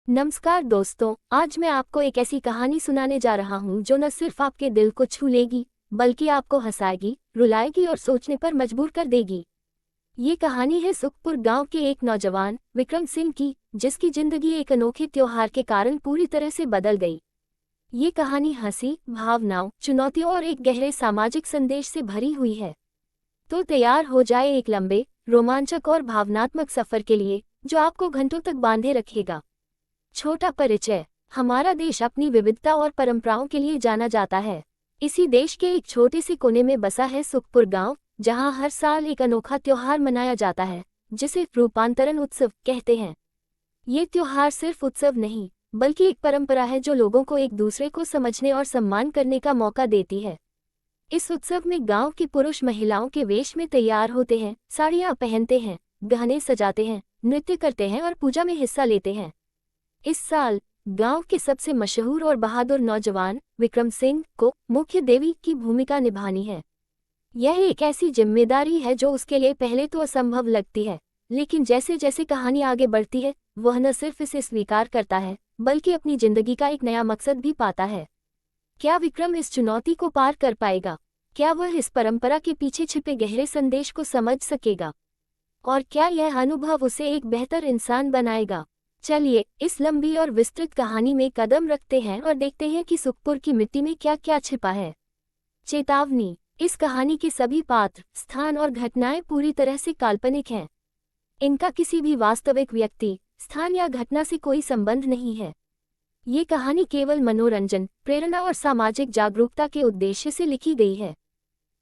नमस्कार दोस्तों, आज मैं आपको एक ऐसी कहानी सुनाने जा रहा हूँ जो न सिर्फ आपके दिल को छू लेगी बल्कि आपको हंसाएगी, रुलाएगी और सोचने पर मजबूर कर देगी। ये कहानी है सुखपुर गांव के एक नौजवान विक्रम सिंह की, जिसकी जिंदगी एक अनोखे त्योहार के कारण पूरी तरह से बदल गई। ये कहानी हंसी, भावनाओं, चुनौतियों और एक गहरे सामाजिक संदेश से भरी हुई है। तो तैयार हो जाए एक लंबे, रोमांचक और भावनात्मक सफर के लिए जो आपको घंटों तक बांधे रखेगा। छोटा परिचय। हमारा देश अपनी विविधता और परंपराओं के लिए जाना जाता है। इसी देश के एक छोटे से कोने में बसा है सुखपुर गांव, जहां हर साल एक अनोखा त्योहार मनाया जाता है, जिसे रूपांतरण उत्सव कहते हैं। ये त्योहार सिर्फ उत्सव नहीं, बल्कि एक परंपरा है जो लोगों को एक दूसरे को समझने और सम्मान करने का मौका देती है। इस उत्सव में गांव के पुरुष महिलाओं के वेश में तैयार होते हैं, साड़ियां पहनते हैं, गहने सजाते हैं, नृत्य करते हैं और पूजा में हिस्सा लेते हैं। इस साल गांव के सबसे मशहूर और बहादुर नौजवान विक्रम सिंह को मुख्य देवी की भूमिका निभानी है। यह एक ऐसी जिम्मेदारी है जो उसके लिए पहले तो असंभव लगती है, लेकिन जैसे जैसे कहानी आगे बढ़ती है वह न सिर्फ इसे स्वीकार करता है बल्कि अपनी जिंदगी का एक नया मकसद भी पाता है। क्या विक्रम इस चुनौती को पार कर पाएगा? क्या वह इस परंपरा के पीछे छिपे गहरे संदेश को समझ सकेगा? और क्या यह अनुभव उसे एक बेहतर इंसान बनाएगा? चलिए इस लंबी और विस्तृत कहानी में कदम रखते हैं और देखते हैं कि सुखपुर की मिट्टी में क्या क्या छिपा है। चेतावनी: इस कहानी के सभी पात्र, स्थान और घटनाएं पूरी तरह से काल्पनिक हैं। इनका किसी भी वास्तविक व्यक्ति, स्थान या घटना से कोई संबंध नहीं है। ये कहानी केवल मनोरंजन, प्रेरणा और सामाजिक जागरूकता के उद्देश्य से लिखी गई है।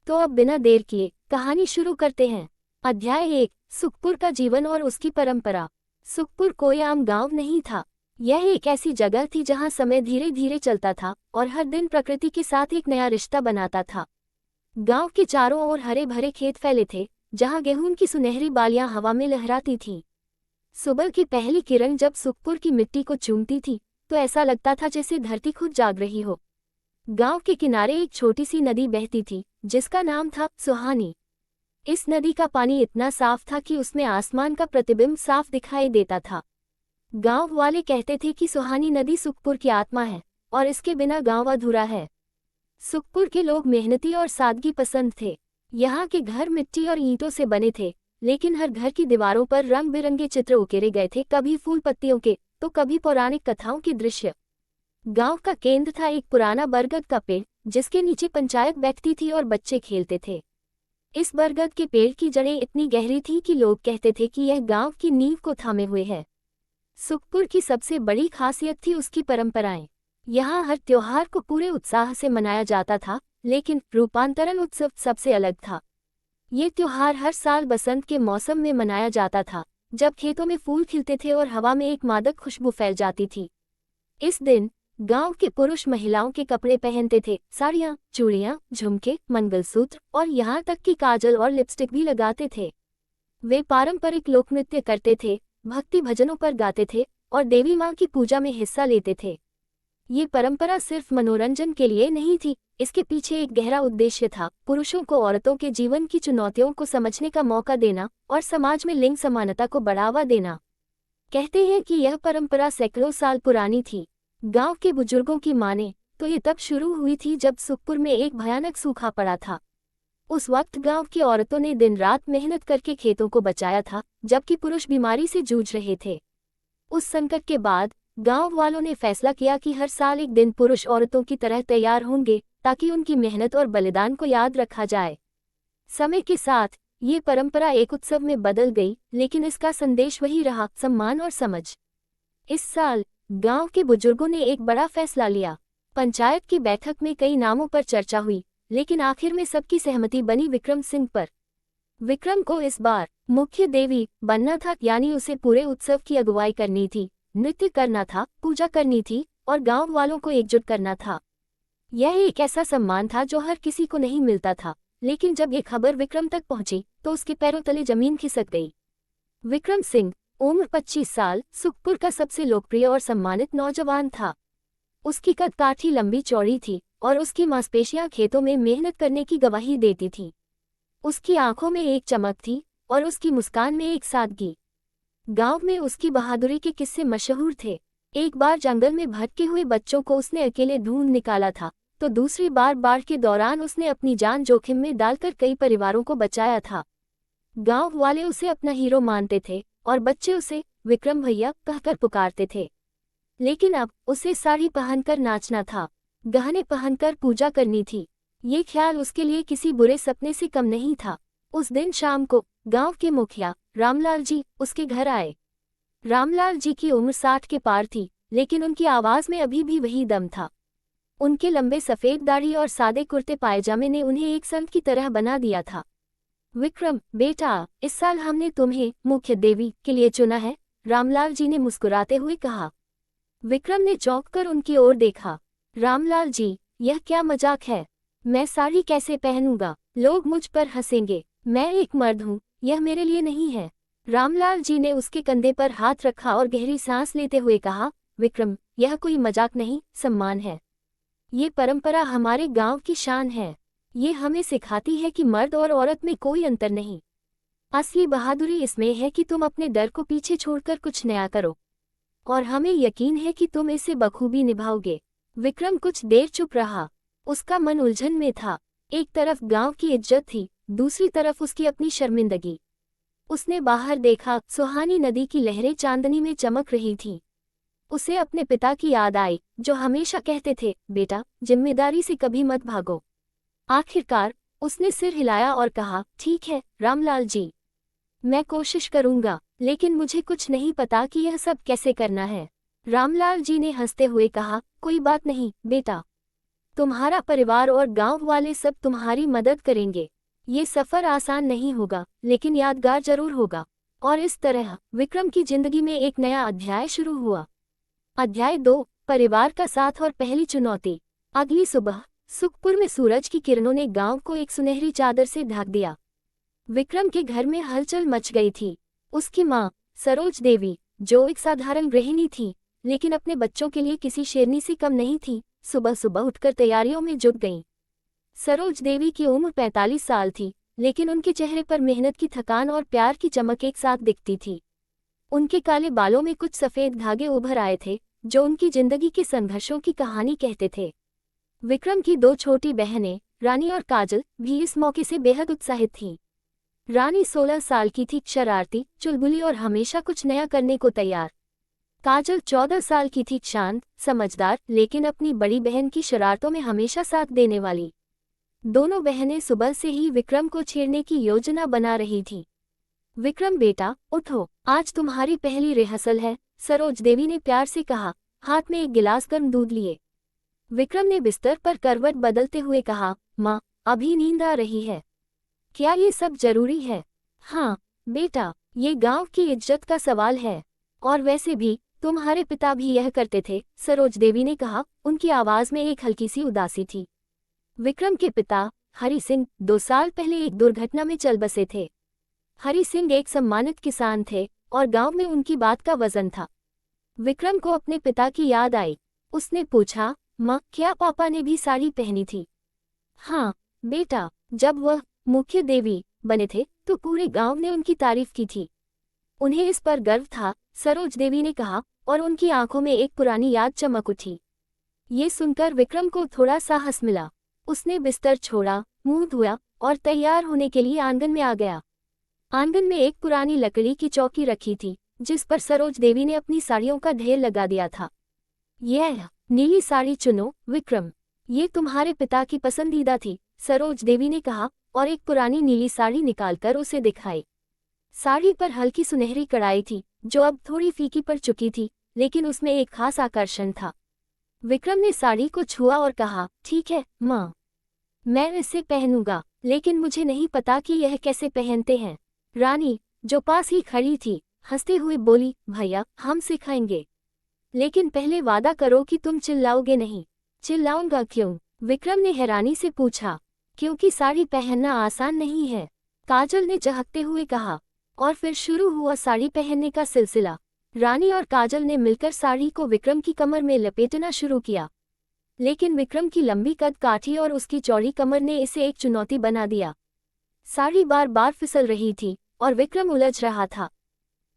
तो अब बिना देर किए कहानी शुरू करते हैं। अध्याय 1: सुखपुर का जीवन और उसकी परंपरा। सुखपुर कोई आम गांव नहीं था। यह एक ऐसी जगह थी जहां समय धीरे धीरे चलता था और हर दिन प्रकृति के साथ एक नया रिश्ता बनाता था। गांव के चारों ओर हरे भरे खेत फैले थे, जहां गेहूं की सुनहरी बालियां हवा में लहराती थीं। सुबह की पहली किरण जब सुखपुर की मिट्टी को चूमती थी तो ऐसा लगता था जैसे धरती खुद जाग रही हो। गांव के किनारे एक छोटी सी नदी बहती थी, जिसका नाम था सुहानी। इस नदी का पानी इतना साफ था कि उसमें आसमान का प्रतिबिंब साफ दिखाई देता था। गांव वाले कहते थे कि सुहानी नदी सुखपुर की आत्मा है और इसके बिना गांव अधूरा है। सुखपुर के लोग मेहनती और सादगी पसंद थे। यहाँ के घर मिट्टी और ईंटों से बने थे, लेकिन हर घर की दीवारों पर रंग बिरंगे चित्र उकेरे गए थे, कभी फूल पत्तियों के तो कभी पौराणिक कथाओं के दृश्य। गांव का केंद्र था एक पुराना बरगद का पेड़, जिसके नीचे पंचायत बैठती थी और बच्चे खेलते थे। इस बरगद के पेड़ की जड़ें इतनी गहरी थीं कि लोग कहते थे कि यह गांव की नींव को थामे हुए है। सुखपुर की सबसे बड़ी खासियत थी उसकी परंपराएं। यहाँ हर त्योहार को पूरे उत्साह से मनाया जाता था, लेकिन रूपांतरण उत्सव सबसे अलग था। ये त्योहार हर साल बसंत के मौसम में मनाया जाता था, जब खेतों में फूल खिलते थे और हवा में एक मादक खुशबू फैल जाती थी। इस दिन गांव के पुरुष महिलाओं के कपड़े पहनते थे, साड़ियां, चूड़ियां, झुमके, मंगलसूत्र और यहाँ तक कि काजल और लिपस्टिक भी लगाते थे। वे पारंपरिक लोकनृत्य करते थे, भक्ति भजनों पर गाते थे और देवी मां की पूजा में हिस्सा लेते थे। ये परंपरा सिर्फ मनोरंजन के लिए नहीं थी, इसके पीछे एक गहरा उद्देश्य था: पुरुषों को औरतों के जीवन की चुनौतियों को समझने का मौका देना और समाज में लिंग समानता को बढ़ावा देना। कहते हैं कि यह परंपरा सैकड़ों साल पुरानी थी। गांव के बुजुर्गों की माने तो ये तब शुरू हुई थी जब सुखपुर में एक भयानक सूखा पड़ा था। उस वक्त गांव की औरतों ने दिन रात मेहनत करके खेतों को बचाया था, जबकि पुरुष बीमारी से जूझ रहे थे। उस संकट के बाद गांव वालों ने फैसला किया कि हर साल एक दिन पुरुष औरतों की तरह तैयार होंगे, ताकि उनकी मेहनत और बलिदान को याद रखा जाए। समय के साथ ये परंपरा एक उत्सव में बदल गई, लेकिन इसका संदेश वही रहा: सम्मान और समझ। इस साल गांव के बुजुर्गों ने एक बड़ा फैसला लिया। पंचायत की बैठक में कई नामों पर चर्चा हुई, लेकिन आखिर में सबकी सहमति बनी विक्रम सिंह पर। विक्रम को इस बार मुख्य देवी बनना था, यानी उसे पूरे उत्सव की अगुवाई करनी थी, नृत्य करना था, पूजा करनी थी और गांव वालों को एकजुट करना था। यह एक ऐसा सम्मान था जो हर किसी को नहीं मिलता था, लेकिन जब ये खबर विक्रम तक पहुंची तो उसके पैरों तले जमीन खिसक गई। विक्रम सिंह, उम्र 25 साल, सुखपुर का सबसे लोकप्रिय और सम्मानित नौजवान था। उसकी कद काठी लंबी चौड़ी थी और उसकी मांसपेशियां खेतों में मेहनत करने की गवाही देती थीं। उसकी आंखों में एक चमक थी और उसकी मुस्कान में एक सादगी। गांव में उसकी बहादुरी के किस्से मशहूर थे। एक बार जंगल में भटके हुए बच्चों को उसने अकेले ढूंढ निकाला था, तो दूसरी बार बाढ़ के दौरान उसने अपनी जान जोखिम में डालकर कई परिवारों को बचाया था। गांव वाले उसे अपना हीरो मानते थे और बच्चे उसे विक्रम भैया कहकर पुकारते थे। लेकिन अब उसे साड़ी पहनकर नाचना था, गहने पहनकर पूजा करनी थी। ये ख्याल उसके लिए किसी बुरे सपने से कम नहीं था। उस दिन शाम को गांव के मुखिया रामलाल जी उसके घर आए। रामलाल जी की उम्र 60 के पार थी, लेकिन उनकी आवाज में अभी भी वही दम था। उनके लंबे सफेद दाढ़ी और सादे कुर्ते पायजामे ने उन्हें एक संत की तरह बना दिया था। विक्रम बेटा, इस साल हमने तुम्हें मुख्य देवी के लिए चुना है, रामलाल जी ने मुस्कुराते हुए कहा। विक्रम ने चौंक कर उनकी ओर देखा। रामलाल जी, यह क्या मजाक है? मैं साड़ी कैसे पहनूंगा? लोग मुझ पर हंसेंगे। मैं एक मर्द हूँ, यह मेरे लिए नहीं है। रामलाल जी ने उसके कंधे पर हाथ रखा और गहरी सांस लेते हुए कहा, विक्रम, यह कोई मजाक नहीं, सम्मान है। ये परंपरा हमारे गांव की शान है। ये हमें सिखाती है कि मर्द और औरत में कोई अंतर नहीं। असली बहादुरी इसमें है कि तुम अपने डर को पीछे छोड़कर कुछ नया करो, और हमें यकीन है कि तुम इसे बखूबी निभाओगे। विक्रम कुछ देर चुप रहा। उसका मन उलझन में था। एक तरफ गांव की इज्जत थी, दूसरी तरफ उसकी अपनी शर्मिंदगी। उसने बाहर देखा, सुहानी नदी की लहरें चांदनी में चमक रही थीं। उसे अपने पिता की याद आई, जो हमेशा कहते थे, बेटा, जिम्मेदारी से कभी मत भागो। आखिरकार उसने सिर हिलाया और कहा, ठीक है रामलाल जी, मैं कोशिश करूंगा, लेकिन मुझे कुछ नहीं पता कि यह सब कैसे करना है। रामलाल जी ने हंसते हुए कहा, कोई बात नहीं बेटा, तुम्हारा परिवार और गांव वाले सब तुम्हारी मदद करेंगे। ये सफर आसान नहीं होगा, लेकिन यादगार जरूर होगा। और इस तरह विक्रम की जिंदगी में एक नया अध्याय शुरू हुआ। अध्याय 2, परिवार का साथ और पहली चुनौती। अगली सुबह सुखपुर में सूरज की किरणों ने गांव को एक सुनहरी चादर से ढक दिया। विक्रम के घर में हलचल मच गई थी। उसकी माँ सरोज देवी, जो एक साधारण गृहिणी थी, लेकिन अपने बच्चों के लिए किसी शेरनी से कम नहीं थी, सुबह सुबह उठकर तैयारियों में जुट गईं। सरोज देवी की उम्र 45 साल थी, लेकिन उनके चेहरे पर मेहनत की थकान और प्यार की चमक एक साथ दिखती थी। उनके काले बालों में कुछ सफेद धागे उभर आए थे, जो उनकी जिंदगी के संघर्षों की कहानी कहते थे। विक्रम की 2 छोटी बहनें, रानी और काजल, भी इस मौके से बेहद उत्साहित थीं। रानी 16 साल की थी, शरारती, चुलबुली और हमेशा कुछ नया करने को तैयार। काजल 14 साल की थी, शांत, समझदार, लेकिन अपनी बड़ी बहन की शरारतों में हमेशा साथ देने वाली। दोनों बहनें सुबह से ही विक्रम को छेड़ने की योजना बना रही थीं। विक्रम बेटा, उठो, आज तुम्हारी पहली रिहर्सल है, सरोज देवी ने प्यार से कहा, हाथ में एक गिलास गर्म दूध लिए। विक्रम ने बिस्तर पर करवट बदलते हुए कहा, माँ, अभी नींद आ रही है। क्या ये सब जरूरी है? हाँ बेटा, ये गांव की इज्जत का सवाल है। और वैसे भी तुम्हारे पिता भी यह करते थे, सरोज देवी ने कहा, उनकी आवाज में एक हल्की सी उदासी थी। विक्रम के पिता हरि सिंह 2 साल पहले एक दुर्घटना में चल बसे थे। हरि सिंह एक सम्मानित किसान थे और गांव में उनकी बात का वजन था। विक्रम को अपने पिता की याद आई। उसने पूछा, माँ, क्या पापा ने भी साड़ी पहनी थी? हाँ बेटा, जब वह मुख्य देवी बने थे तो पूरे गांव ने उनकी तारीफ की थी। उन्हें इस पर गर्व था, सरोज देवी ने कहा, और उनकी आंखों में एक पुरानी याद चमक उठी। ये सुनकर विक्रम को थोड़ा साहस मिला। उसने बिस्तर छोड़ा, मुंह धोया और तैयार होने के लिए आंगन में आ गया। आंगन में एक पुरानी लकड़ी की चौकी रखी थी, जिस पर सरोज देवी ने अपनी साड़ियों का ढेर लगा दिया था। यह नीली साड़ी चुनो विक्रम, ये तुम्हारे पिता की पसंदीदा थी, सरोज देवी ने कहा, और एक पुरानी नीली साड़ी निकालकर उसे दिखाई। साड़ी पर हल्की सुनहरी कढ़ाई थी, जो अब थोड़ी फीकी पड़ चुकी थी, लेकिन उसमें एक खास आकर्षण था। विक्रम ने साड़ी को छुआ और कहा, ठीक है माँ, मैं इसे पहनूंगा, लेकिन मुझे नहीं पता कि यह कैसे पहनते हैं। रानी, जो पास ही खड़ी थी, हंसते हुए बोली, भैया, हम सिखाएंगे, लेकिन पहले वादा करो कि तुम चिल्लाओगे नहीं। चिल्लाऊंगा क्यों? विक्रम ने हैरानी से पूछा। क्योंकि साड़ी पहनना आसान नहीं है, काजल ने चहकते हुए कहा। और फिर शुरू हुआ साड़ी पहनने का सिलसिला। रानी और काजल ने मिलकर साड़ी को विक्रम की कमर में लपेटना शुरू किया, लेकिन विक्रम की लंबी कद काठी और उसकी चौड़ी कमर ने इसे एक चुनौती बना दिया। साड़ी बार बार फिसल रही थी और विक्रम उलझ रहा था।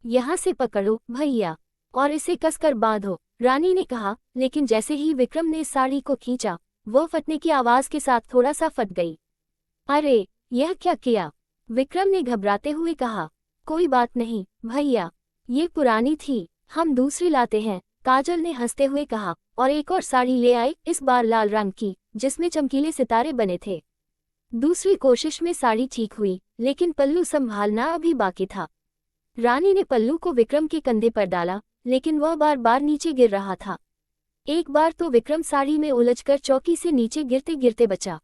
यहाँ से पकड़ो भैया, और इसे कसकर बांधो, रानी ने कहा, लेकिन जैसे ही विक्रम ने साड़ी को खींचा, वो फटने की आवाज के साथ थोड़ा सा फट गई। अरे, यह क्या किया? विक्रम ने घबराते हुए कहा। कोई बात नहीं भैया, ये पुरानी थी, हम दूसरी लाते हैं, काजल ने हंसते हुए कहा और एक और साड़ी ले आए, इस बार लाल रंग की, जिसमें चमकीले सितारे बने थे। दूसरी कोशिश में साड़ी ठीक हुई, लेकिन पल्लू संभालना अभी बाकी था। रानी ने पल्लू को विक्रम के कंधे पर डाला, लेकिन वह बार बार नीचे गिर रहा था। एक बार तो विक्रम साड़ी में उलझकर चौकी से नीचे गिरते गिरते बचा।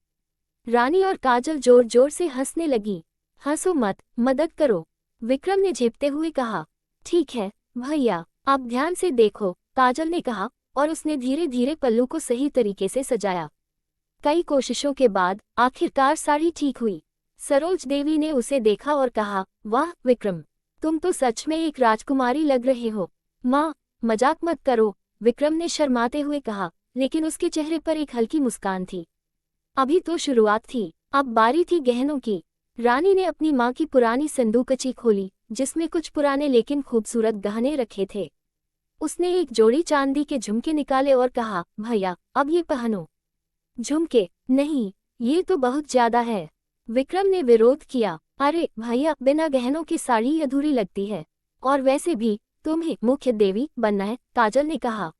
रानी और काजल जोर जोर से हंसने लगी। हंसो मत, मदद करो, विक्रम ने झेपते हुए कहा। ठीक है भैया, आप ध्यान से देखो, काजल ने कहा और उसने धीरे धीरे पल्लू को सही तरीके से सजाया। कई कोशिशों के बाद आखिरकार साड़ी ठीक हुई। सरोज देवी ने उसे देखा और कहा, वाह विक्रम, तुम तो सच में एक राजकुमारी लग रहे हो। माँ, मजाक मत करो, विक्रम ने शर्माते हुए कहा, लेकिन उसके चेहरे पर एक हल्की मुस्कान थी। अभी तो शुरुआत थी, अब बारी थी गहनों की। रानी ने अपनी माँ की पुरानी संदूकची खोली, जिसमें कुछ पुराने लेकिन खूबसूरत गहने रखे थे। उसने एक जोड़ी चांदी के झुमके निकाले और कहा, भैया अब ये पहनो। झुमके? नहीं, ये तो बहुत ज्यादा है, विक्रम ने विरोध किया। अरे भैया, बिना गहनों की साड़ी अधूरी लगती है, और वैसे भी तुम्हें मुख्य देवी बनना है, काजल ने कहा।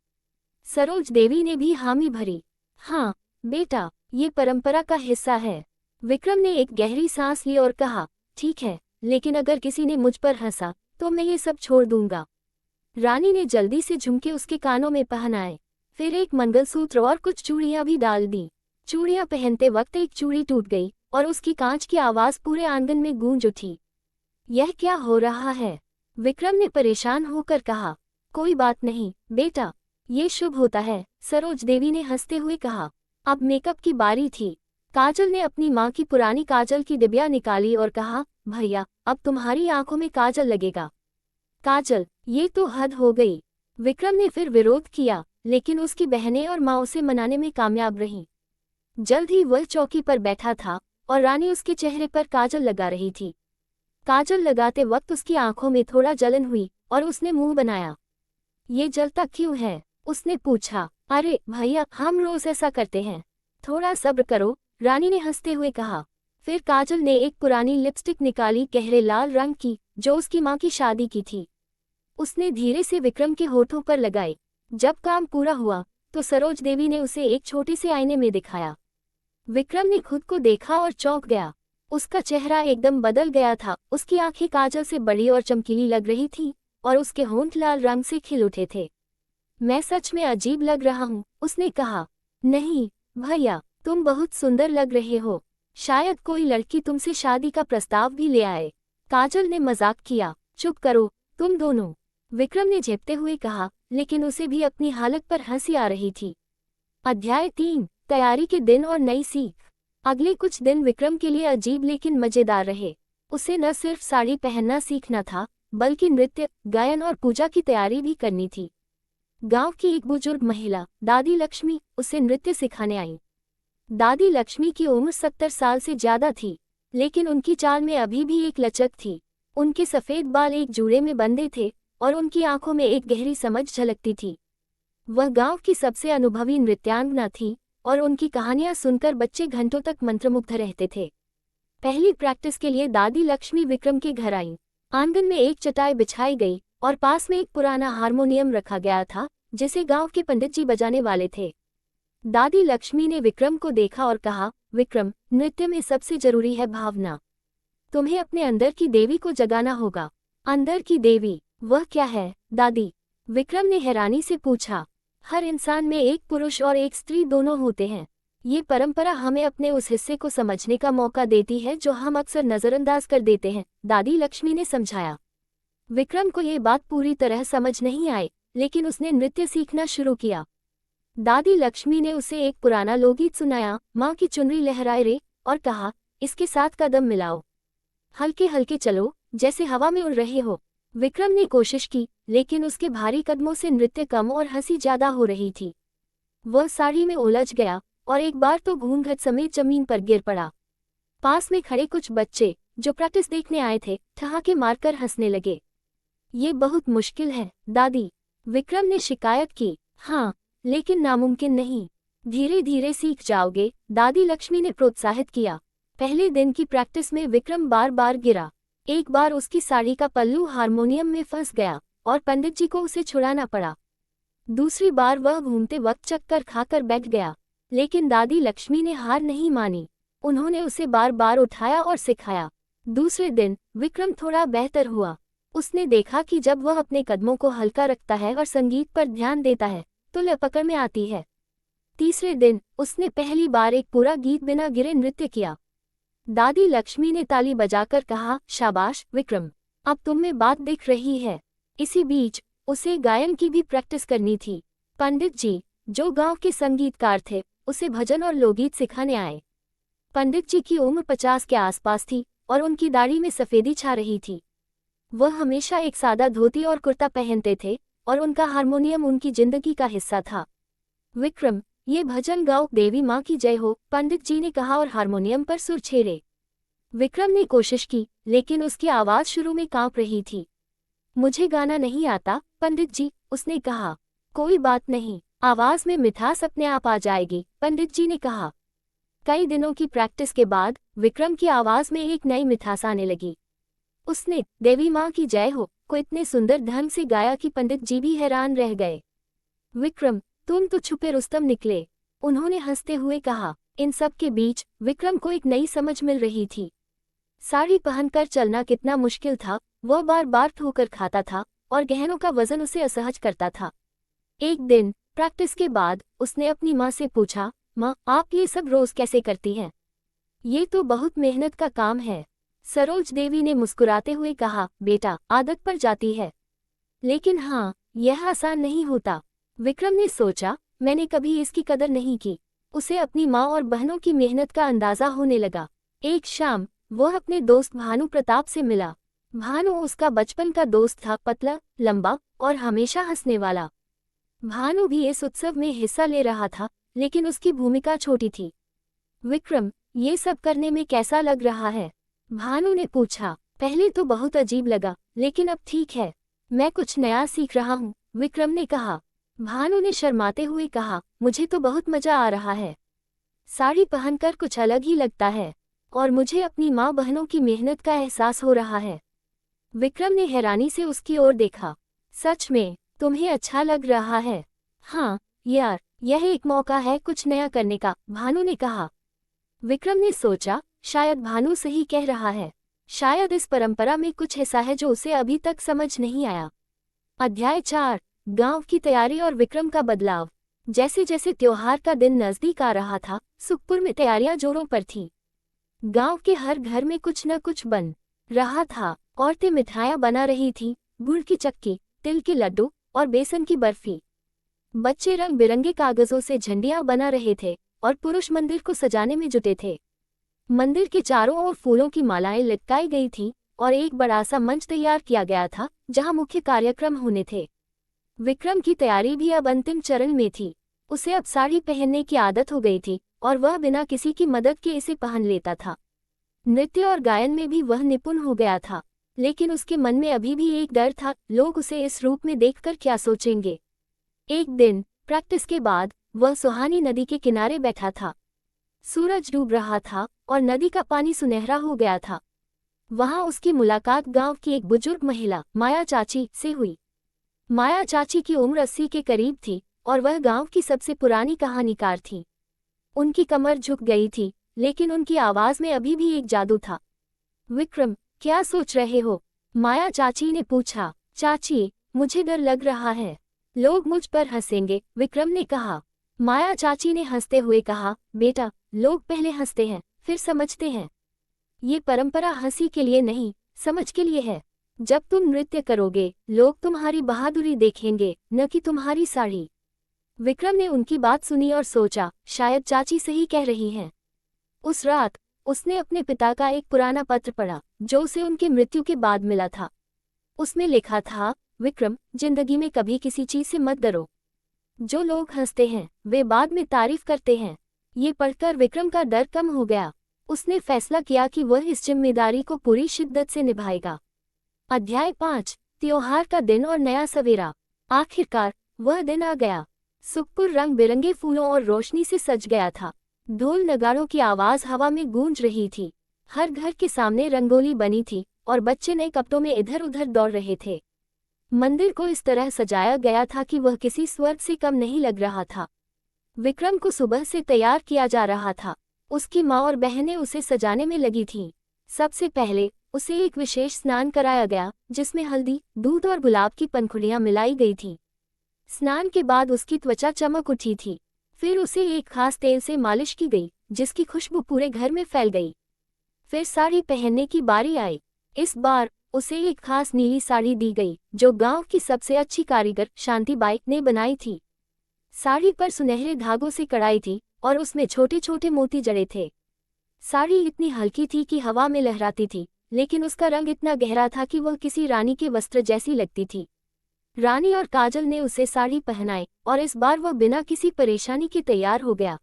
सरोज देवी ने भी हामी भरी। हाँ बेटा, ये परंपरा का हिस्सा है। विक्रम ने एक गहरी सांस ली और कहा, ठीक है, लेकिन अगर किसी ने मुझ पर हंसा तो मैं ये सब छोड़ दूंगा। रानी ने जल्दी से झुमके उसके कानों में पहनाए, फिर एक मंगलसूत्र और कुछ चूड़ियां भी डाल दी। चूड़ियां पहनते वक्त एक चूड़ी टूट गई और उसकी कांच की आवाज पूरे आंगन में गूंज उठी। यह क्या हो रहा है? विक्रम ने परेशान होकर कहा। कोई बात नहीं बेटा, ये शुभ होता है, सरोज देवी ने हंसते हुए कहा। अब मेकअप की बारी थी। काजल ने अपनी माँ की पुरानी काजल की डिबिया निकाली और कहा, भैया अब तुम्हारी आंखों में काजल लगेगा। काजल, ये तो हद हो गई। विक्रम ने फिर विरोध किया, लेकिन उसकी बहनें और माँ उसे मनाने में कामयाब रहीं। जल्द ही वह चौकी पर बैठा था और रानी उसके चेहरे पर काजल लगा रही थी। काजल लगाते वक्त उसकी आंखों में थोड़ा जलन हुई और उसने मुंह बनाया। ये जलता क्यों है? उसने पूछा। अरे भैया, हम रोज ऐसा करते हैं, थोड़ा सब्र करो, रानी ने हंसते हुए कहा। फिर काजल ने एक पुरानी लिपस्टिक निकाली, गहरे लाल रंग की, जो उसकी माँ की शादी की थी। उसने धीरे से विक्रम के होठों पर लगाई। जब काम पूरा हुआ तो सरोज देवी ने उसे एक छोटे से आईने में दिखाया। विक्रम ने खुद को देखा और चौंक गया। उसका चेहरा एकदम बदल गया था, उसकी आंखें काजल से बड़ी और चमकीली लग रही थीं और उसके होंठ लाल रंग से खिल उठे थे। मैं सच में अजीब लग रहा हूँ, उसने कहा। नहीं भैया, तुम बहुत सुंदर लग रहे हो, शायद कोई लड़की तुमसे शादी का प्रस्ताव भी ले आए, काजल ने मजाक किया। चुप करो तुम दोनों, विक्रम ने झेपते हुए कहा, लेकिन उसे भी अपनी हालत पर हंसी आ रही थी। अध्याय 3, तैयारी के दिन और नई सीख। अगले कुछ दिन विक्रम के लिए अजीब लेकिन मजेदार रहे। उसे न सिर्फ साड़ी पहनना सीखना था, बल्कि नृत्य, गायन और पूजा की तैयारी भी करनी थी। गांव की एक बुजुर्ग महिला, दादी लक्ष्मी, उसे नृत्य सिखाने आई। दादी लक्ष्मी की उम्र 70 साल से ज्यादा थी, लेकिन उनकी चाल में अभी भी एक लचक थी। उनके सफेद बाल एक जूड़े में बंधे थे और उनकी आंखों में एक गहरी समझ झलकती थी। वह गांव की सबसे अनुभवी नृत्यांगना थी और उनकी कहानियां सुनकर बच्चे घंटों तक मंत्रमुग्ध रहते थे। पहली प्रैक्टिस के लिए दादी लक्ष्मी विक्रम के घर आई। आंगन में एक चटाई बिछाई गई और पास में एक पुराना हारमोनियम रखा गया था, जिसे गांव के पंडित जी बजाने वाले थे। दादी लक्ष्मी ने विक्रम को देखा और कहा, विक्रम, नृत्य में सबसे जरूरी है भावना। तुम्हें अपने अंदर की देवी को जगाना होगा। अंदर की देवी? वह क्या है दादी? विक्रम ने हैरानी से पूछा। हर इंसान में एक पुरुष और एक स्त्री दोनों होते हैं। ये परंपरा हमें अपने उस हिस्से को समझने का मौका देती है जो हम अक्सर नजरअंदाज कर देते हैं, दादी लक्ष्मी ने समझाया। विक्रम को ये बात पूरी तरह समझ नहीं आई, लेकिन उसने नृत्य सीखना शुरू किया। दादी लक्ष्मी ने उसे एक पुराना लोकगीत सुनाया, माँ की चुनरी लहराए रे, और कहा, इसके साथ कदम मिलाओ, हल्के हल्के चलो, जैसे हवा में उड़ रहे हो। विक्रम ने कोशिश की, लेकिन उसके भारी कदमों से नृत्य कम और हंसी ज्यादा हो रही थी। वह साड़ी में उलझ गया और एक बार तो घूंघट समेत जमीन पर गिर पड़ा। पास में खड़े कुछ बच्चे, जो प्रैक्टिस देखने आए थे, ठहाके मारकर हंसने लगे। ये बहुत मुश्किल है दादी, विक्रम ने शिकायत की। हाँ, लेकिन नामुमकिन नहीं। धीरे धीरे सीख जाओगे, दादी लक्ष्मी ने प्रोत्साहित किया। पहले दिन की प्रैक्टिस में विक्रम बार बार गिरा। एक बार उसकी साड़ी का पल्लू हारमोनियम में फंस गया और पंडित जी को उसे छुड़ाना पड़ा। दूसरी बार वह घूमते वक्त चक्कर खाकर बैठ गया, लेकिन दादी लक्ष्मी ने हार नहीं मानी। उन्होंने उसे बार बार उठाया और सिखाया। दूसरे दिन विक्रम थोड़ा बेहतर हुआ। उसने देखा कि जब वह अपने कदमों को हल्का रखता है और संगीत पर ध्यान देता है तो लय पकड़ में आती है। तीसरे दिन उसने पहली बार एक पूरा गीत बिना गिरे नृत्य किया। दादी लक्ष्मी ने ताली बजाकर कहा, शाबाश विक्रम, अब तुम में बात दिख रही है। इसी बीच उसे गायन की भी प्रैक्टिस करनी थी। पंडित जी, जो गांव के संगीतकार थे, उसे भजन और लोकगीत सिखाने आए। पंडित जी की उम्र 50 के आसपास थी और उनकी दाढ़ी में सफेदी छा रही थी। वह हमेशा एक सादा धोती और कुर्ता पहनते थे और उनका हारमोनियम उनकी जिंदगी का हिस्सा था। विक्रम, ये भजन गाओ, देवी माँ की जय हो, पंडित जी ने कहा और हारमोनियम पर सुर छेड़े। विक्रम ने कोशिश की, लेकिन उसकी आवाज शुरू में कांप रही थी। मुझे गाना नहीं आता पंडित जी, उसने कहा। कोई बात नहीं, आवाज में मिठास अपने आप आ जाएगी, पंडित जी ने कहा। कई दिनों की प्रैक्टिस के बाद विक्रम की आवाज में एक नई मिठास आने लगी। उसने देवी माँ की जय हो को इतने सुंदर ढंग से गाया कि पंडित जी भी हैरान रह गए। विक्रम, तुम तो छुपे रुस्तम निकले, उन्होंने हंसते हुए कहा। इन सब के बीच विक्रम को एक नई समझ मिल रही थी। साड़ी पहनकर चलना कितना मुश्किल था। वह बार बार ठोकर खाता था और गहनों का वजन उसे असहज करता था। एक दिन प्रैक्टिस के बाद उसने अपनी माँ से पूछा, माँ, आप ये सब रोज कैसे करती हैं? ये तो बहुत मेहनत का काम है। सरोज देवी ने मुस्कुराते हुए कहा, बेटा, आदत पड़ जाती है, लेकिन हाँ, यह आसान नहीं होता। विक्रम ने सोचा, मैंने कभी इसकी कदर नहीं की। उसे अपनी माँ और बहनों की मेहनत का अंदाजा होने लगा। एक शाम वह अपने दोस्त भानु प्रताप से मिला। भानु उसका बचपन का दोस्त था, पतला, लंबा और हमेशा हंसने वाला। भानु भी इस उत्सव में हिस्सा ले रहा था, लेकिन उसकी भूमिका छोटी थी। विक्रम, ये सब करने में कैसा लग रहा है? भानु ने पूछा। पहले तो बहुत अजीब लगा, लेकिन अब ठीक है। मैं कुछ नया सीख रहा हूँ, विक्रम ने कहा। भानु ने शर्माते हुए कहा, मुझे तो बहुत मजा आ रहा है। साड़ी पहनकर कुछ अलग ही लगता है और मुझे अपनी माँ बहनों की मेहनत का एहसास हो रहा है। विक्रम ने हैरानी से उसकी ओर देखा। सच में, तुम्हें अच्छा लग रहा है? हाँ यार, यह एक मौका है कुछ नया करने का, भानु ने कहा। विक्रम ने सोचा, शायद भानु सही कह रहा है। शायद इस परंपरा में कुछ ऐसा है जो उसे अभी तक समझ नहीं आया। अध्याय 4, गांव की तैयारी और विक्रम का बदलाव। जैसे जैसे त्योहार का दिन नजदीक आ रहा था, सुखपुर में तैयारियां जोरों पर थीं। गांव के हर घर में कुछ न कुछ बन रहा था। औरतें मिठाइयां बना रही थीं, गुड़ की चक्की, तिल के लड्डू और बेसन की बर्फी। बच्चे रंग बिरंगे कागजों से झंडियां बना रहे थे और पुरुष मंदिर को सजाने में जुटे थे। मंदिर के चारों ओर फूलों की मालाएं लटकाई गई थीं और एक बड़ा सा मंच तैयार किया गया था जहां मुख्य कार्यक्रम होने थे। विक्रम की तैयारी भी अब अंतिम चरण में थी। उसे अब साड़ी पहनने की आदत हो गई थी और वह बिना किसी की मदद के इसे पहन लेता था। नृत्य और गायन में भी वह निपुण हो गया था, लेकिन उसके मन में अभी भी एक डर था, लोग उसे इस रूप में देखकर क्या सोचेंगे। एक दिन प्रैक्टिस के बाद वह सुहानी नदी के किनारे बैठा था। सूरज डूब रहा था और नदी का पानी सुनहरा हो गया था। वहां उसकी मुलाकात गांव की एक बुजुर्ग महिला माया चाची से हुई। माया चाची की उम्र 80 के करीब थी और वह गांव की सबसे पुरानी कहानीकार थी। उनकी कमर झुक गई थी, लेकिन उनकी आवाज में अभी भी एक जादू था। विक्रम, क्या सोच रहे हो? माया चाची ने पूछा। चाची, मुझे डर लग रहा है, लोग मुझ पर हंसेंगे, विक्रम ने कहा। माया चाची ने हंसते हुए कहा, बेटा, लोग पहले हंसते हैं, फिर समझते हैं। ये परंपरा हंसी के लिए नहीं, समझ के लिए है। जब तुम नृत्य करोगे, लोग तुम्हारी बहादुरी देखेंगे, न कि तुम्हारी साड़ी। विक्रम ने उनकी बात सुनी और सोचा, शायद चाची सही कह रही हैं। उस रात उसने अपने पिता का एक पुराना पत्र पढ़ा जो उसे उनकी मृत्यु के बाद मिला था। उसमें लिखा था, विक्रम, जिंदगी में कभी किसी चीज से मत डरो। जो लोग हंसते हैं वे बाद में तारीफ करते हैं। ये पढ़कर विक्रम का डर कम हो गया। उसने फैसला किया कि वह इस जिम्मेदारी को पूरी शिद्दत से निभाएगा। अध्याय 5, त्योहार का दिन और नया सवेरा। आखिरकार वह दिन आ गया। सुखपुर रंग बिरंगे फूलों और रोशनी से सज गया था। ढोल नगाड़ों की आवाज हवा में गूंज रही थी। हर घर के सामने रंगोली बनी थी और बच्चे नए कपड़ों में इधर उधर दौड़ रहे थे। मंदिर को इस तरह सजाया गया था कि वह किसी स्वर्ग से कम नहीं लग रहा था। विक्रम को सुबह से तैयार किया जा रहा था। उसकी माँ और बहनें उसे सजाने में लगी थीं। सबसे पहले उसे एक विशेष स्नान कराया गया जिसमें हल्दी, दूध और गुलाब की पंखुड़ियाँ मिलाई गई थीं। स्नान के बाद उसकी त्वचा चमक उठी थी। फिर उसे एक खास तेल से मालिश की गई जिसकी खुशबू पूरे घर में फैल गई। फिर साड़ी पहनने की बारी आई। इस बार उसे एक खास नीली साड़ी दी गई जो गांव की सबसे अच्छी कारीगर शांतिबाई ने बनाई थी। साड़ी पर सुनहरे धागों से कढ़ाई थी और उसमें छोटे छोटे मोती जड़े थे। साड़ी इतनी हल्की थी कि हवा में लहराती थी, लेकिन उसका रंग इतना गहरा था कि वह किसी रानी के वस्त्र जैसी लगती थी। रानी और काजल ने उसे साड़ी पहनाई और इस बार वह बिना किसी परेशानी के तैयार हो गया।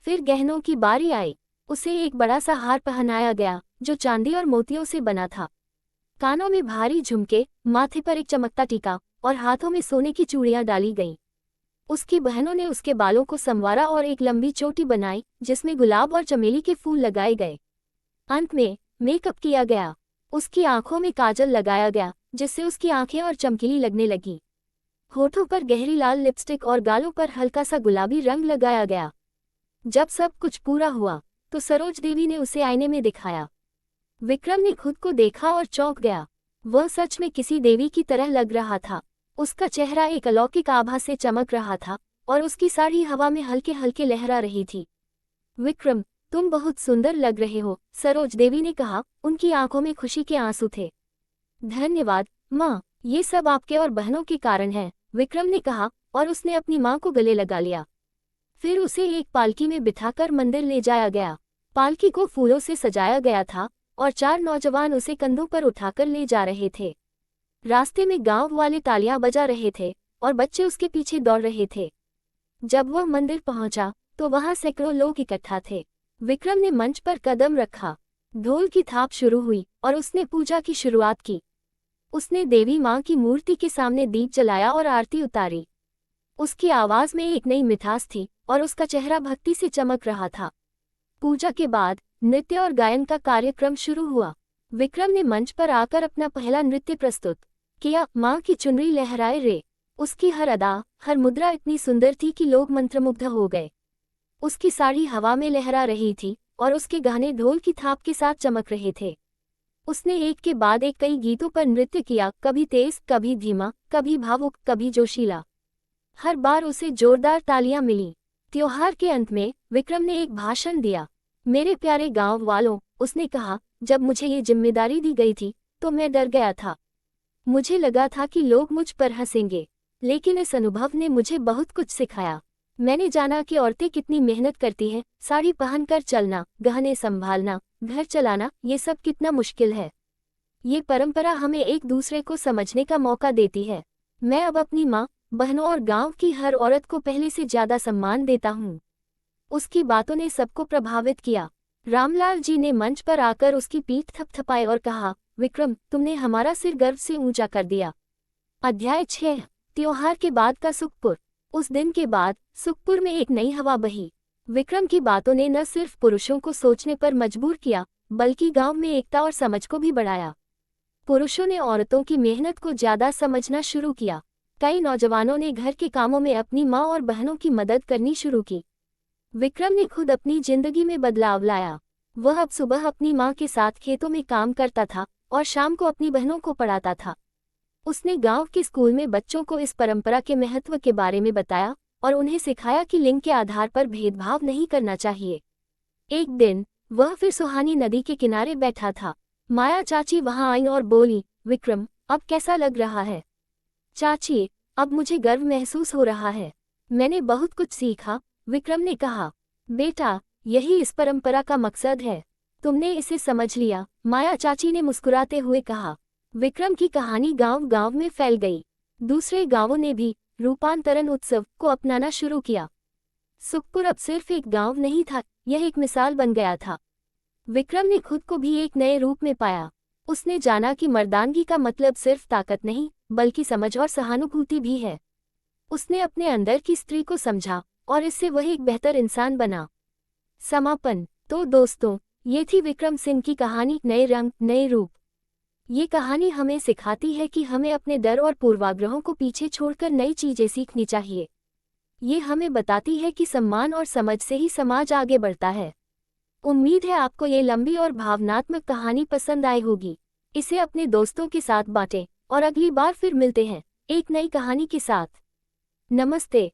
फिर गहनों की बारी आई। उसे एक बड़ा सा हार पहनाया गया जो चांदी और मोतियों से बना था। कानों में भारी झुमके, माथे पर एक चमकता टीका और हाथों में सोने की चूड़ियां डाली गईं। उसकी बहनों ने उसके बालों को संवारा और एक लंबी चोटी बनाई जिसमें गुलाब और चमेली के फूल लगाए गए। अंत में मेकअप किया गया। उसकी आंखों में काजल लगाया गया जिससे उसकी आंखें और चमकीली लगने लगी। होठों पर गहरी लाल लिपस्टिक और गालों पर हल्का सा गुलाबी रंग लगाया गया। जब सब कुछ पूरा हुआ तो सरोज देवी ने उसे आईने में दिखाया। विक्रम ने खुद को देखा और चौंक गया। वह सच में किसी देवी की तरह लग रहा था। उसका चेहरा एक अलौकिक आभा से चमक रहा था और उसकी साड़ी हवा में हल्के हल्के लहरा रही थी। विक्रम, तुम बहुत सुंदर लग रहे हो, सरोज देवी ने कहा। उनकी आंखों में खुशी के आंसू थे। धन्यवाद माँ, ये सब आपके और बहनों के कारण है, विक्रम ने कहा और उसने अपनी माँ को गले लगा लिया। फिर उसे एक पालकी में बिठाकर मंदिर ले जाया गया। पालकी को फूलों से सजाया गया था और 4 नौजवान उसे कंधों पर उठाकर ले जा रहे थे। रास्ते में गांव वाले तालियां बजा रहे थे और बच्चे उसके पीछे दौड़ रहे थे। जब वह मंदिर पहुंचा तो वहां सैकड़ों लोग इकट्ठा थे। विक्रम ने मंच पर कदम रखा। ढोल की थाप शुरू हुई और उसने पूजा की शुरुआत की। उसने देवी माँ की मूर्ति के सामने दीप जलाया और आरती उतारी। उसकी आवाज में एक नई मिठास थी और उसका चेहरा भक्ति से चमक रहा था। पूजा के बाद नृत्य और गायन का कार्यक्रम शुरू हुआ। विक्रम ने मंच पर आकर अपना पहला नृत्य प्रस्तुत किया। माँ की चुनरी लहराए रे। उसकी हर अदा, हर मुद्रा इतनी सुंदर थी कि लोग मंत्रमुग्ध हो गए। उसकी साड़ी हवा में लहरा रही थी और उसके गहने ढोल की थाप के साथ चमक रहे थे। उसने एक के बाद एक कई गीतों पर नृत्य किया, कभी तेज, कभी धीमा, कभी भावुक, कभी जोशीला। हर बार उसे जोरदार तालियां मिली। त्योहार के अंत में विक्रम ने एक भाषण दिया। मेरे प्यारे गांव वालों, उसने कहा, जब मुझे ये जिम्मेदारी दी गई थी तो मैं डर गया था। मुझे लगा था कि लोग मुझ पर हंसेंगे, लेकिन इस अनुभव ने मुझे बहुत कुछ सिखाया। मैंने जाना कि औरतें कितनी मेहनत करती हैं, साड़ी पहनकर चलना, गहने संभालना, घर चलाना, ये सब कितना मुश्किल है। ये परंपरा हमें एक दूसरे को समझने का मौका देती है। मैं अब अपनी माँ, बहनों और गांव की हर औरत को पहले से ज्यादा सम्मान देता हूँ। उसकी बातों ने सबको प्रभावित किया। रामलाल जी ने मंच पर आकर उसकी पीठ थपथपाई और कहा, विक्रम, तुमने हमारा सिर गर्व से ऊंचा कर दिया। अध्याय 6, त्योहार के बाद का सुखपुर। उस दिन के बाद सुखपुर में एक नई हवा बही। विक्रम की बातों ने न सिर्फ पुरुषों को सोचने पर मजबूर किया, बल्कि गांव में एकता और समझ को भी बढ़ाया। पुरुषों ने औरतों की मेहनत को ज्यादा समझना शुरू किया। कई नौजवानों ने घर के कामों में अपनी माँ और बहनों की मदद करनी शुरू की। विक्रम ने खुद अपनी जिंदगी में बदलाव लाया। वह अब सुबह अपनी माँ के साथ खेतों में काम करता था और शाम को अपनी बहनों को पढ़ाता था। उसने गांव के स्कूल में बच्चों को इस परंपरा के महत्व के बारे में बताया और उन्हें सिखाया कि लिंग के आधार पर भेदभाव नहीं करना चाहिए। एक दिन वह फिर सुहानी नदी के किनारे बैठा था। माया चाची वहां आई और बोली, विक्रम, अब कैसा लग रहा है? चाची, अब मुझे गर्व महसूस हो रहा है। मैंने बहुत कुछ सीखा, विक्रम ने कहा। बेटा, यही इस परंपरा का मकसद है। तुमने इसे समझ लिया, माया चाची ने मुस्कुराते हुए कहा। विक्रम की कहानी गांव गांव में फैल गई। दूसरे गांवों ने भी रूपांतरण उत्सव को अपनाना शुरू किया। सुखपुर अब सिर्फ एक गांव नहीं था, यह एक मिसाल बन गया था। विक्रम ने खुद को भी एक नए रूप में पाया। उसने जाना कि मर्दानगी का मतलब सिर्फ ताकत नहीं, बल्कि समझ और सहानुभूति भी है। उसने अपने अंदर की स्त्री को समझा और इससे वह एक बेहतर इंसान बना। समापन। तो दोस्तों, ये थी विक्रम सिंह की कहानी नए रंग नए रूप। ये कहानी हमें सिखाती है कि हमें अपने डर और पूर्वाग्रहों को पीछे छोड़कर नई चीजें सीखनी चाहिए। ये हमें बताती है कि सम्मान और समझ से ही समाज आगे बढ़ता है। उम्मीद है आपको ये लंबी और भावनात्मक कहानी पसंद आई होगी। इसे अपने दोस्तों के साथ बांटें और अगली बार फिर मिलते हैं एक नई कहानी के साथ। नमस्ते।